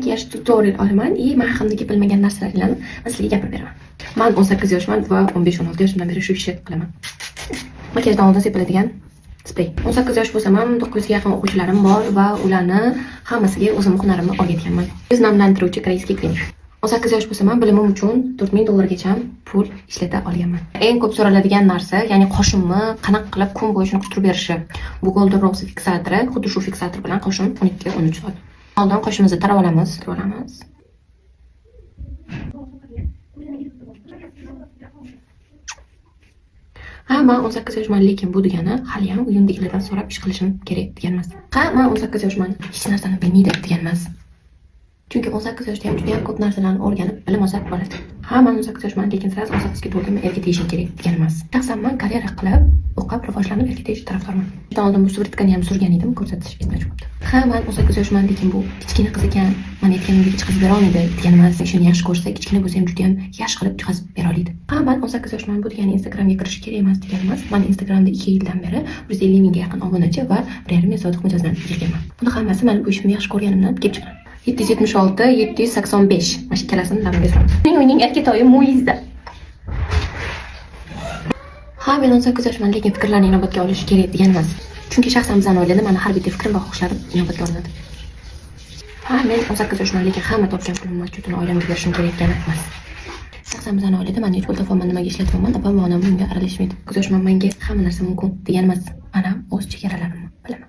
makiyaj tutorial olaman и men haqimdagi bilmagan narsalarni sizlarga gapirib beraman. Men 18 yoshman va 15-16 yoshimdan beri shu ishni qilaman. Makiyajdan oldin sepiladigan sprey. 18 yosh bo'lsam ham 900 ga yaqin o'quvchilarim bor va ularni hammasiga o'zim hunarimni o'rgatganman. Yuz namlantiruvchi koreyskiy krem. 18 yosh bo'lsam ham bilimim uchun $4000 pul ishlata olganman. Eng ko'p so'raladigan narsa, ya'ni qoshimni qanaqa qilib kun bo'yi shuni qistirib berishi. Bu Golden Rose fiksatori, xuddi shu fiksator bilan qoshim 12-13 soat. Oldin qoshimizni tarab olamiz. Men 18 yoshman, lekin bu degani hali ham uyimdagilardan so'rab ish qilishim kerak degan emas. Men 18 yoshman, hech narsani bilmaydi degan emas. Chunki 18 yoshda ham juda ham ko'p narsalarni o'rganib, bilim olsa bo'ladi. Men 18 yoshman, lekin siz 18 ga to'lganman, erga tegishim kerak degan emas. Shaxsan men karyera qilib, o'qib, rivojlanib, erga tegish tarafdorman. Bundan oldin bu suratlarni ham surgan edim, ko'rsatish esdan chiqibdi. Men 18 yoshman, lekin bu kichkina qiz ekan, men aytganimdek chiqazib bera olmaydi degan emas. Shuni yaxshi ko'rsa, kichkina bo'lsa ham juda ham yaxshi qilib chiqazib bera oladi. Men 18 yoshman, bu degani Instagramga kirish kerak emas degan emas. Men Instagramda 2 yildan beri 150 mingga yaqin obunachi va 1,5 million soatlik mijozdan kelganman. Buni hammasi men bu ishimni yaxshi ko'rganimdan kelib chiqqan. 776, 785. Mana shu ikkalasini namga soldim. Uning erkatoyi Muizda. Men 18 yoshman, lekin fikrlarni inobatga olish kerak degan emas. Chunki shaxsan bizning oilada mana har bitta fikrim va xohishlarim inobatga olinadi. Men 18 yoshman, lekin hamma topgan pulimni maktubini oilamga berishim kerak degan emas. Shaxsan bizning oilada men hech pul topolmay nimaga ishlatyapman, opam va onam bunga aralashmaydi. 9 yoshman, menga hamma narsa mumkin degan emas. Men ham o'z chegaralarimni bilaman.